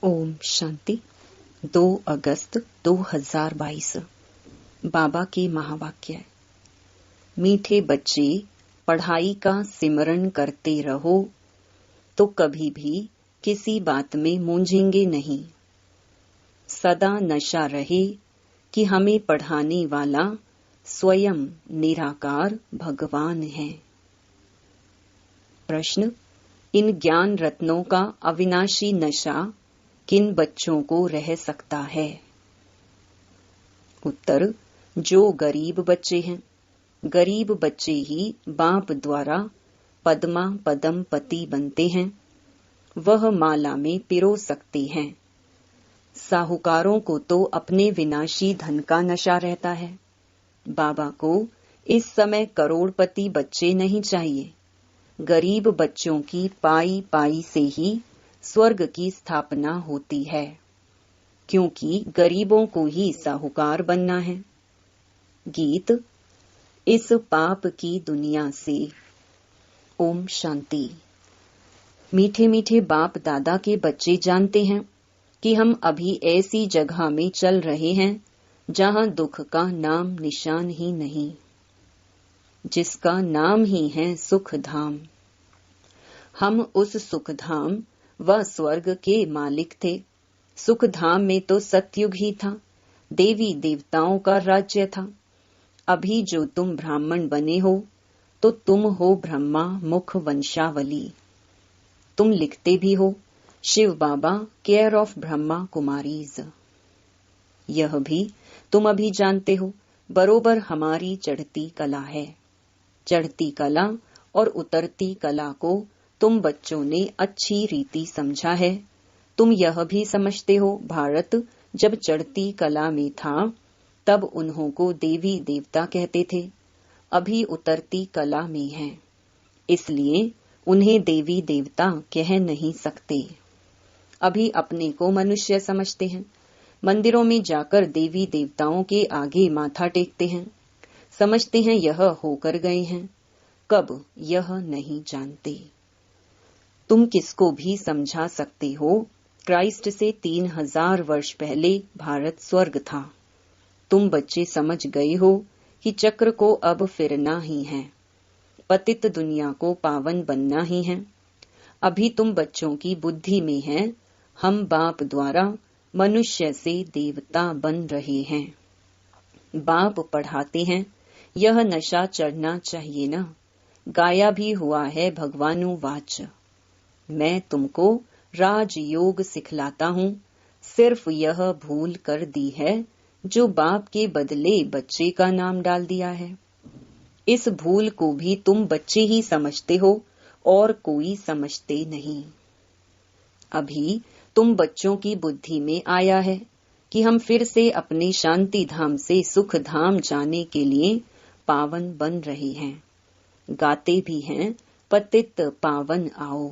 ओम शांति। 2 अगस्त 2022। बाबा के महावाक्य। मीठे बच्चे, पढ़ाई का सिमरन करते रहो तो कभी भी किसी बात में मूंझेंगे नहीं। सदा नशा रहे कि हमें पढ़ाने वाला स्वयं निराकार भगवान है। प्रश्न: इन ज्ञान रत्नों का अविनाशी नशा किन बच्चों को रह सकता है? उत्तर: जो गरीब बच्चे हैं। गरीब बच्चे ही बाप द्वारा पद्मा पदम पति बनते हैं। वह माला में पिरो सकते हैं। साहूकारों को तो अपने विनाशी धन का नशा रहता है। बाबा को इस समय करोड़पति बच्चे नहीं चाहिए। गरीब बच्चों की पाई पाई से ही स्वर्ग की स्थापना होती है, क्योंकि गरीबों को ही साहूकार बनना है। गीत: इस पाप की दुनिया से। ओम शांति। मीठे मीठे बाप दादा के बच्चे जानते हैं कि हम अभी ऐसी जगह में चल रहे हैं जहां दुख का नाम निशान ही नहीं, जिसका नाम ही है सुख धाम। हम उस सुख धाम व स्वर्ग के मालिक थे। सुख धाम में तो सतयुग ही था, देवी देवताओं का राज्य था। अभी जो तुम ब्राह्मण बने हो तो तुम हो ब्रह्मा मुख वंशावली। तुम लिखते भी हो शिव बाबा केयर ऑफ ब्रह्मा कुमारीज। यह भी तुम अभी जानते हो बरोबर हमारी चढ़ती कला है। चढ़ती कला और उतरती कला को तुम बच्चों ने अच्छी रीति समझा है। तुम यह भी समझते हो भारत जब चढ़ती कला में था तब उन्हों को देवी देवता कहते थे। अभी उतरती कला में है, इसलिए उन्हें देवी देवता कह नहीं सकते। अभी अपने को मनुष्य समझते हैं। मंदिरों में जाकर देवी देवताओं के आगे माथा टेकते हैं। समझते हैं यह होकर गए हैं, कब यह नहीं जानते। तुम किसको भी समझा सकते हो, क्राइस्ट से 3000 वर्ष पहले भारत स्वर्ग था। तुम बच्चे समझ गए हो कि चक्र को अब फिरना ही है, पतित दुनिया को पावन बनना ही है। अभी तुम बच्चों की बुद्धि में है हम बाप द्वारा मनुष्य से देवता बन रहे हैं। बाप पढ़ाते हैं यह नशा चढ़ना चाहिए ना। गाया भी हुआ है भगवानुवाच, मैं तुमको राजयोग सिखलाता हूँ। सिर्फ यह भूल कर दी है जो बाप के बदले बच्चे का नाम डाल दिया है। इस भूल को भी तुम बच्चे ही समझते हो और कोई समझते नहीं। अभी तुम बच्चों की बुद्धि में आया है कि हम फिर से अपने शांति धाम से सुख धाम जाने के लिए पावन बन रहे हैं। गाते भी हैं पतित पावन आओ।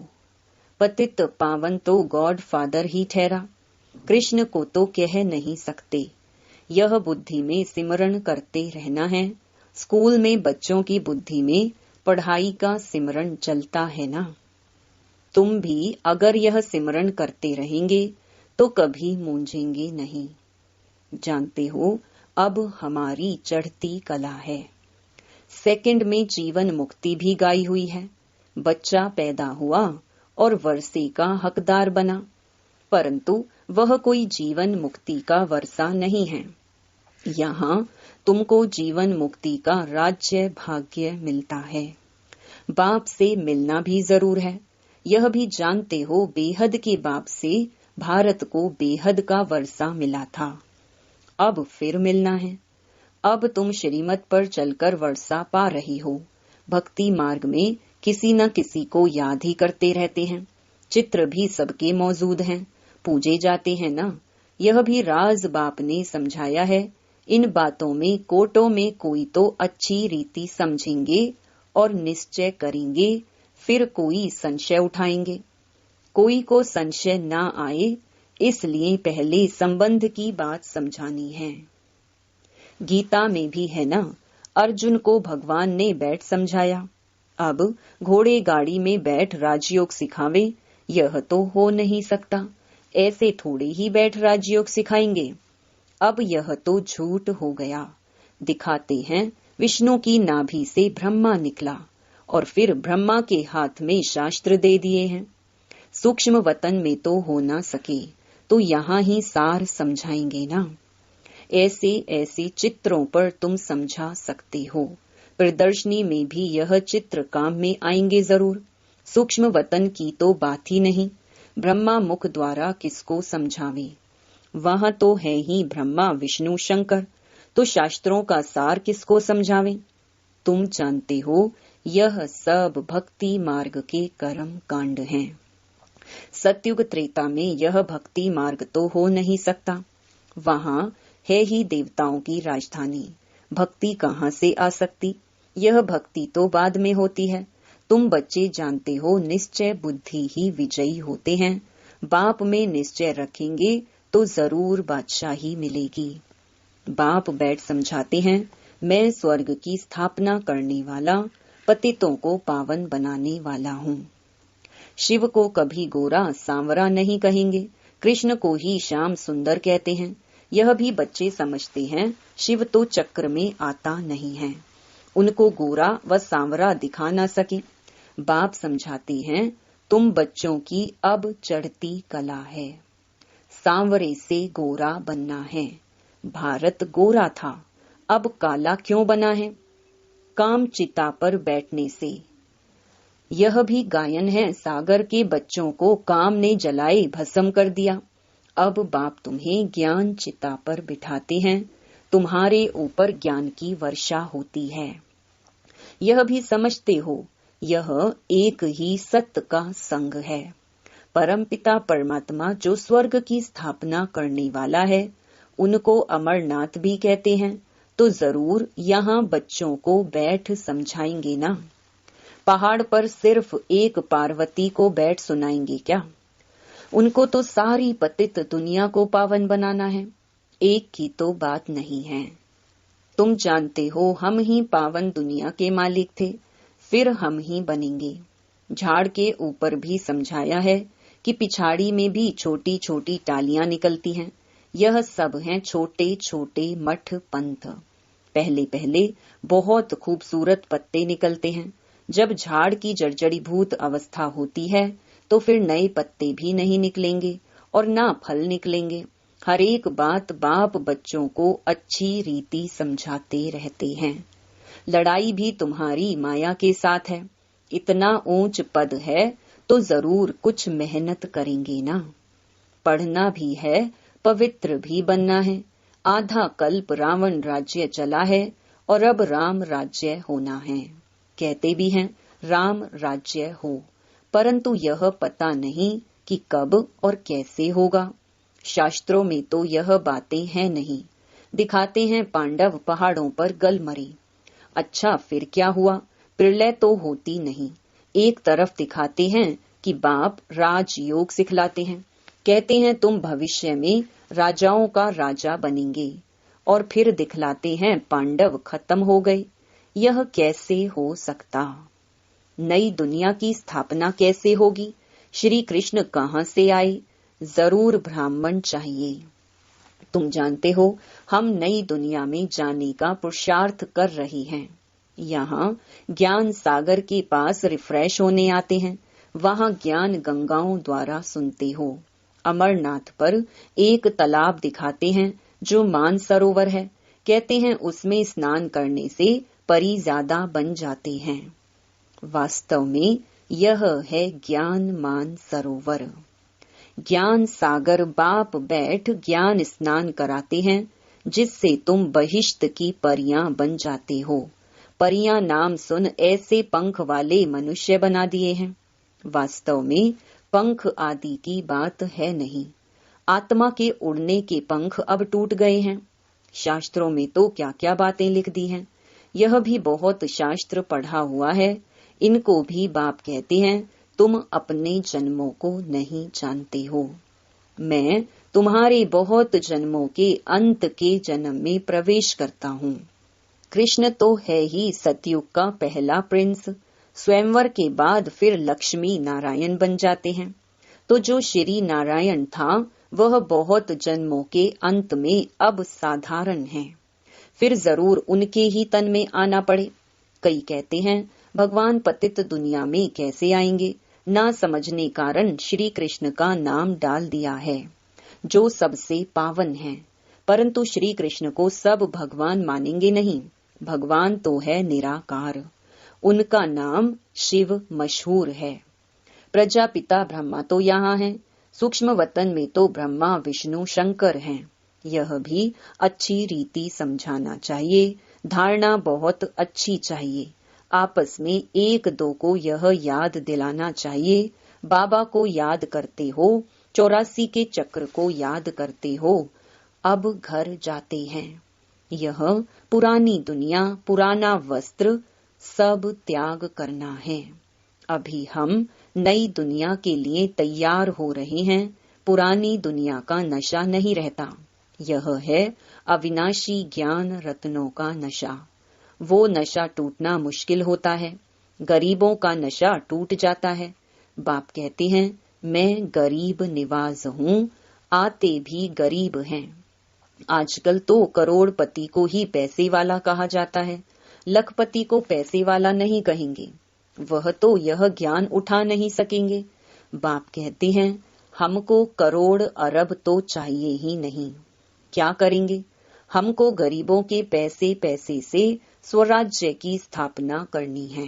पतित पावन तो गॉड फादर ही ठहरा, कृष्ण को तो कह नहीं सकते। यह बुद्धि में सिमरण करते रहना है। स्कूल में बच्चों की बुद्धि में पढ़ाई का सिमरण चलता है ना। तुम भी अगर यह सिमरण करते रहेंगे तो कभी मूंझेंगे नहीं। जानते हो अब हमारी चढ़ती कला है। सेकंड में जीवन मुक्ति भी गाई हुई है। बच्चा पैदा हुआ और वर्षे का हकदार बना, परंतु वह कोई जीवन मुक्ति का वर्षा नहीं है। यहाँ तुमको जीवन मुक्ति का राज्य भाग्य मिलता है। बाप से मिलना भी जरूर है। यह भी जानते हो बेहद के बाप से भारत को बेहद का वर्षा मिला था। अब फिर मिलना है। अब तुम श्रीमत पर चलकर वर्षा पा रही हो। भक्ति मार्ग में किसी न किसी को याद ही करते रहते हैं। चित्र भी सबके मौजूद हैं, पूजे जाते हैं ना। यह भी राज बाप ने समझाया है। इन बातों में कोटों में कोई तो अच्छी रीति समझेंगे और निश्चय करेंगे, फिर कोई संशय उठाएंगे। कोई को संशय ना आए इसलिए पहले संबंध की बात समझानी है। गीता में भी है ना, अर्जुन को भगवान ने बैठ समझाया। अब घोड़े गाड़ी में बैठ राजयोग सिखावे, यह तो हो नहीं सकता। ऐसे थोड़े ही बैठ राजयोग सिखाएंगे। अब यह तो झूठ हो गया। दिखाते हैं विष्णु की नाभि से ब्रह्मा निकला और फिर ब्रह्मा के हाथ में शास्त्र दे दिए हैं। सूक्ष्म वतन में तो हो ना सके तो यहाँ ही सार समझाएंगे ना। ऐसे ऐसे चित्रों पर तुम समझा सकते हो। प्रदर्शनी में भी यह चित्र काम में आएंगे जरूर। सूक्ष्म वतन की तो बात ही नहीं। ब्रह्मा मुख द्वारा किसको समझावे। वहां तो है ही ब्रह्मा विष्णु शंकर, तो शास्त्रों का सार किसको समझावे। तुम जानते हो यह सब भक्ति मार्ग के कर्म कांड हैं। सतयुग त्रेता में यह भक्ति मार्ग तो हो नहीं सकता। वहां है ही देवताओं की राजधानी। भक्ति कहाँ से आ सकती। यह भक्ति तो बाद में होती है। तुम बच्चे जानते हो निश्चय बुद्धि ही विजयी होते हैं। बाप में निश्चय रखेंगे तो जरूर बादशाही मिलेगी। बाप बैठ समझाते हैं, मैं स्वर्ग की स्थापना करने वाला, पतितों को पावन बनाने वाला हूँ। शिव को कभी गोरा सांवरा नहीं कहेंगे, कृष्ण को ही श्याम सुंदर कहते हैं। यह भी बच्चे समझते हैं, शिव तो चक्र में आता नहीं है, उनको गोरा व सांवरा दिखा ना सके। बाप समझाते हैं, तुम बच्चों की अब चढ़ती कला है, सांवरे से गोरा बनना है। भारत गोरा था, अब काला क्यों बना है। काम चिता पर बैठने से। यह भी गायन है, सागर के बच्चों को काम ने जलाए भस्म कर दिया। अब बाप तुम्हें ज्ञान चिता पर बिठाते हैं, तुम्हारे ऊपर ज्ञान की वर्षा होती है। यह भी समझते हो यह एक ही सत्य का संग है। परमपिता परमात्मा जो स्वर्ग की स्थापना करने वाला है, उनको अमरनाथ भी कहते हैं, तो जरूर यहाँ बच्चों को बैठ समझाएंगे ना। पहाड़ पर सिर्फ एक पार्वती को बैठ सुनाएंगे क्या। उनको तो सारी पतित दुनिया को पावन बनाना है, एक की तो बात नहीं है। तुम जानते हो हम ही पावन दुनिया के मालिक थे, फिर हम ही बनेंगे। झाड़ के ऊपर भी समझाया है कि पिछाड़ी में भी छोटी छोटी टालियां निकलती हैं। यह सब हैं छोटे छोटे मठ पंथ। पहले पहले बहुत खूबसूरत पत्ते निकलते हैं। जब झाड़ की जर्जरीभूत अवस्था होती है तो फिर नए पत्ते भी नहीं निकलेंगे और ना फल निकलेंगे। हर एक बात बाप बच्चों को अच्छी रीति समझाते रहते हैं। लड़ाई भी तुम्हारी माया के साथ है। इतना ऊंच पद है तो जरूर कुछ मेहनत करेंगे ना। पढ़ना भी है, पवित्र भी बनना है। आधा कल्प रावण राज्य चला है और अब राम राज्य होना है। कहते भी हैं राम राज्य हो, परंतु यह पता नहीं कि कब और कैसे होगा। शास्त्रों में तो यह बातें हैं नहीं। दिखाते हैं पांडव पहाड़ों पर गल मरे। अच्छा फिर क्या हुआ, प्रलय तो होती नहीं। एक तरफ दिखाते हैं कि बाप राजयोग सिखलाते हैं, कहते हैं तुम भविष्य में राजाओं का राजा बनेंगे, और फिर दिखलाते हैं पांडव खत्म हो गए। यह कैसे हो सकता। नई दुनिया की स्थापना कैसे होगी। श्री कृष्ण कहाँ से आए, जरूर ब्राह्मण चाहिए। तुम जानते हो हम नई दुनिया में जाने का पुरुषार्थ कर रहे हैं। यहाँ ज्ञान सागर के पास रिफ्रेश होने आते हैं, वहाँ ज्ञान गंगाओं द्वारा सुनते हो। अमरनाथ पर एक तालाब दिखाते हैं जो मान सरोवर है, कहते हैं उसमें स्नान करने से परी ज्यादा बन जाते हैं। वास्तव में यह है ज्ञान मान सरोवर। ज्ञान सागर बाप बैठ ज्ञान स्नान कराते हैं, जिससे तुम बहिष्ट की परियां बन जाते हो। परियां नाम सुन ऐसे पंख वाले मनुष्य बना दिए हैं। वास्तव में पंख आदि की बात है नहीं। आत्मा के उड़ने के पंख अब टूट गए हैं। शास्त्रों में तो क्या क्या बातें लिख दी हैं। यह भी बहुत शास्त्र पढ़ा हुआ है। इनको भी बाप कहते हैं तुम अपने जन्मों को नहीं जानते हो। मैं तुम्हारे बहुत जन्मों के अंत के जन्म में प्रवेश करता हूँ। कृष्ण तो है ही सतयुग का पहला प्रिंस। स्वयंवर के बाद फिर लक्ष्मी नारायण बन जाते हैं। तो जो श्री नारायण था वह बहुत जन्मों के अंत में अब साधारण है, फिर जरूर उनके ही तन में आना पड़े। कई कहते हैं भगवान पतित दुनिया में कैसे आएंगे, ना समझने कारण श्री कृष्ण का नाम डाल दिया है जो सबसे पावन है, परंतु श्री कृष्ण को सब भगवान मानेंगे नहीं। भगवान तो है निराकार, उनका नाम शिव मशहूर है। प्रजापिता ब्रह्मा तो यहाँ है, सूक्ष्म वतन में तो ब्रह्मा विष्णु शंकर हैं। यह भी अच्छी रीति समझाना चाहिए, धारणा बहुत अच्छी चाहिए। आपस में एक दो को यह याद दिलाना चाहिए, बाबा को याद करते हो, 84 के चक्र को याद करते हो, अब घर जाते हैं। यह पुरानी दुनिया, पुराना वस्त्र सब त्याग करना है। अभी हम नई दुनिया के लिए तैयार हो रहे हैं। पुरानी दुनिया का नशा नहीं रहता, यह है अविनाशी ज्ञान रत्नों का नशा। वो नशा टूटना मुश्किल होता है, गरीबों का नशा टूट जाता है। बाप कहते हैं मैं गरीब निवाज हूँ, आते भी गरीब हैं। आजकल तो करोड़पति को ही पैसे वाला कहा जाता है, लखपति को पैसे वाला नहीं कहेंगे, वह तो यह ज्ञान उठा नहीं सकेंगे। बाप कहते हैं हमको करोड़ अरब तो चाहिए ही नहीं, क्या करेंगे? हमको गरीबों के पैसे पैसे से स्वराज्य की स्थापना करनी है।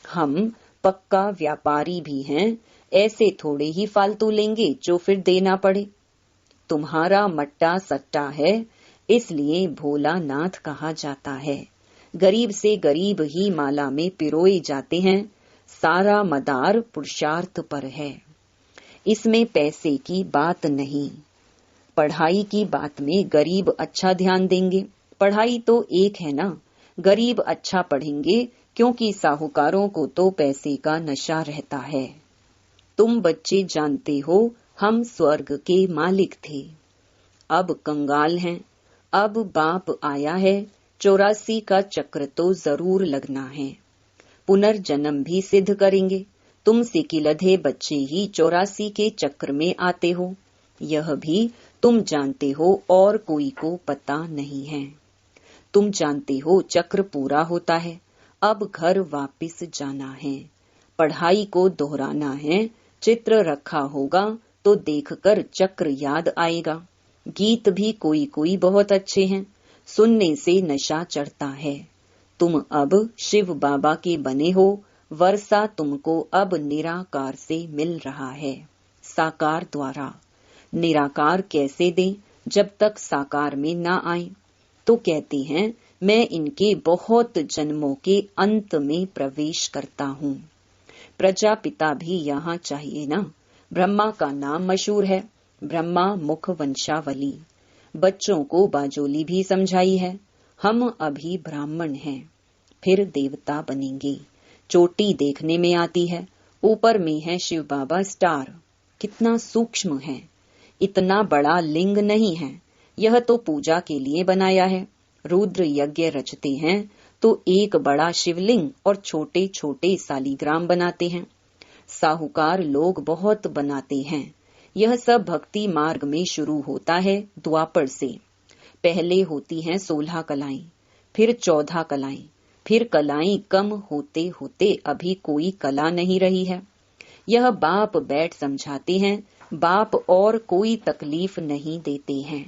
हम पक्का व्यापारी भी हैं, ऐसे थोड़े ही फालतू लेंगे जो फिर देना पड़े। तुम्हारा मट्टा सट्टा है, इसलिए भोलानाथ कहा जाता है। गरीब से गरीब ही माला में पिरोए जाते हैं, सारा मदार पुरुषार्थ पर है। इसमें पैसे की बात नहीं। पढ़ाई की बात में गरीब अच्छा ध्यान देंगे, पढ़ाई तो एक है ना। गरीब अच्छा पढ़ेंगे क्योंकि साहूकारों को तो पैसे का नशा रहता है। तुम बच्चे जानते हो हम स्वर्ग के मालिक थे, अब कंगाल हैं। अब बाप आया है, 84 का चक्र तो जरूर लगना है। पुनर्जन्म भी सिद्ध करेंगे। तुम सिकिलधे बच्चे ही 84 के चक्र में आते हो, यह भी तुम जानते हो और कोई को पता नहीं है। तुम जानते हो चक्र पूरा होता है, अब घर वापिस जाना है। पढ़ाई को दोहराना है, चित्र रखा होगा तो देखकर चक्र याद आएगा। गीत भी कोई कोई बहुत अच्छे हैं, सुनने से नशा चढ़ता है। तुम अब शिव बाबा के बने हो, वर्षा तुमको अब निराकार से मिल रहा है, साकार द्वारा। निराकार कैसे दें जब तक साकार में ना आए? तो कहते हैं मैं इनके बहुत जन्मों के अंत में प्रवेश करता हूँ। प्रजापिता भी यहाँ चाहिए ना। ब्रह्मा का नाम मशहूर है, ब्रह्मा मुख वंशावली। बच्चों को बाजोली भी समझाई है। हम अभी ब्राह्मण हैं, फिर देवता बनेंगे। चोटी देखने में आती है, ऊपर में है शिव बाबा स्टार। कितना सूक्ष्म है, इतना बड़ा लिंग नहीं है, यह तो पूजा के लिए बनाया है। रुद्र यज्ञ रचते हैं तो एक बड़ा शिवलिंग और छोटे छोटे सालीग्राम बनाते हैं। साहूकार लोग बहुत बनाते हैं। यह सब भक्ति मार्ग में शुरू होता है द्वापर से। पहले होती हैं 16 कलाएं, फिर 14 कलाएं, फिर कलाएं कम होते होते अभी कोई कला नहीं रही है। यह बाप बैठ समझाते हैं, बाप और कोई तकलीफ नहीं देते हैं।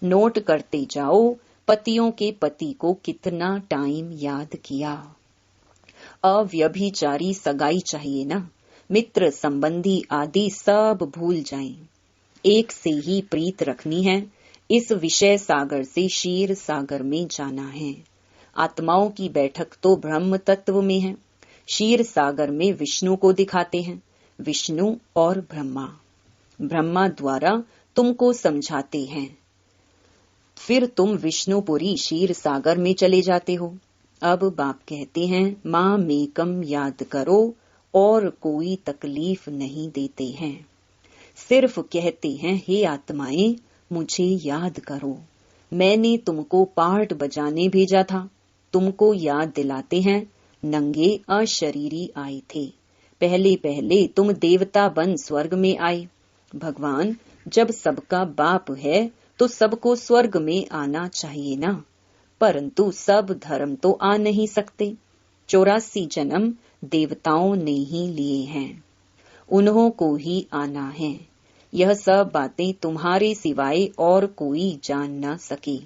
नोट करते जाओ, पतियों के पति को कितना टाइम याद किया। अव्यभिचारी सगाई चाहिए ना, मित्र संबंधी आदि सब भूल जाएं। एक से ही प्रीत रखनी है। इस विषय सागर से क्षीर सागर में जाना है। आत्माओं की बैठक तो ब्रह्म तत्व में है। क्षीर सागर में विष्णु को दिखाते हैं, विष्णु और ब्रह्मा। ब्रह्मा द्वारा तुमको समझाते हैं, फिर तुम विष्णुपुरी क्षीर सागर में चले जाते हो। अब बाप कहते हैं माँ मेकम याद करो और कोई तकलीफ नहीं देते हैं। सिर्फ कहते हैं हे आत्माएं मुझे याद करो, मैंने तुमको पार्ट बजाने भेजा था। तुमको याद दिलाते हैं नंगे अशरीरी आए थे, पहले पहले तुम देवता बन स्वर्ग में आए। भगवान, जब सबका बाप है तो सबको स्वर्ग में आना चाहिए ना, परंतु सब धर्म तो आ नहीं सकते। 84 जन्म देवताओं ने ही लिए हैं, उन्हों को ही आना है। यह सब बातें तुम्हारे सिवाय और कोई जान ना सके।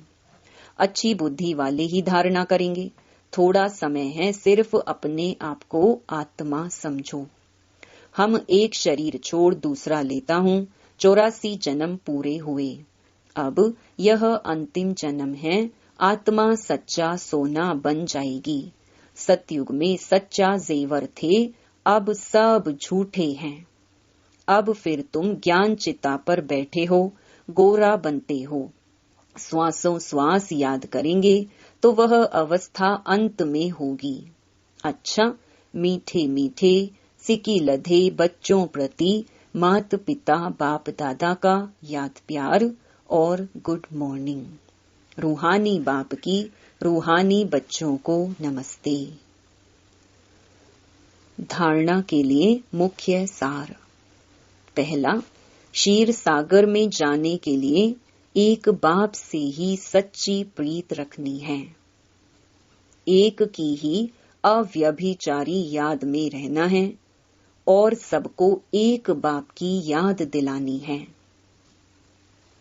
अच्छी बुद्धि वाले ही धारणा करेंगे। थोड़ा समय है, सिर्फ अपने आप को आत्मा समझो। हम एक शरीर छोड़ दूसरा लेता हूँ। 84 जन्म पूरे हुए, अब यह अंतिम जन्म है। आत्मा सच्चा सोना बन जाएगी। सतयुग में सच्चा जेवर थे, अब सब झूठे हैं। अब फिर तुम ज्ञान चिता पर बैठे हो, गोरा बनते हो। श्वासों श्वास याद करेंगे तो वह अवस्था अंत में होगी। अच्छा, मीठे मीठे सिकी लधे बच्चों प्रति मात पिता बाप दादा का याद प्यार और गुड मॉर्निंग। रूहानी बाप की रूहानी बच्चों को नमस्ते। धारणा के लिए मुख्य सार। पहला, क्षीर सागर में जाने के लिए एक बाप से ही सच्ची प्रीत रखनी है। एक की ही अव्यभिचारी याद में रहना है और सबको एक बाप की याद दिलानी है।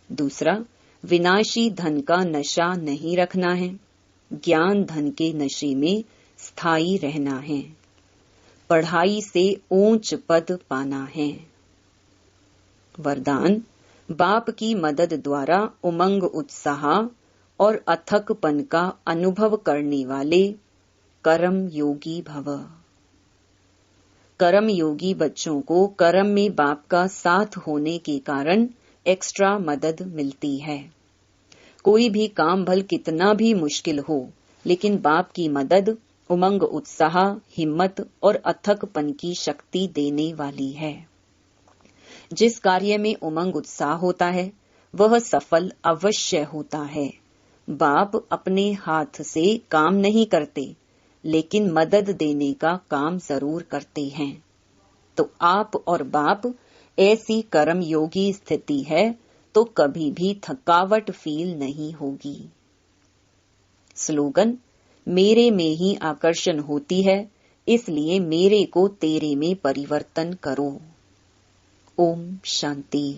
दूसरा, विनाशी धन का नशा नहीं रखना है, ज्ञान धन के नशे में स्थायी रहना है। पढ़ाई से ऊंच पद पाना है। वरदान, बाप की मदद द्वारा उमंग उत्साह और अथकपन का अनुभव करने वाले कर्म योगी भव। कर्म योगी बच्चों को कर्म में बाप का साथ होने के कारण एक्स्ट्रा मदद मिलती है। कोई भी काम भल कितना भी मुश्किल हो, लेकिन बाप की मदद उमंग उत्साह, हिम्मत और अथकपन की शक्ति देने वाली है। जिस कार्य में उमंग उत्साह होता है वह सफल अवश्य होता है। बाप अपने हाथ से काम नहीं करते, लेकिन मदद देने का काम जरूर करते हैं। तो आप और बाप ऐसी कर्म योगी स्थिति है तो कभी भी थकावट फील नहीं होगी। स्लोगन, मेरे में ही आकर्षण होती है, इसलिए मेरे को तेरे में परिवर्तन करो। ओम शांति।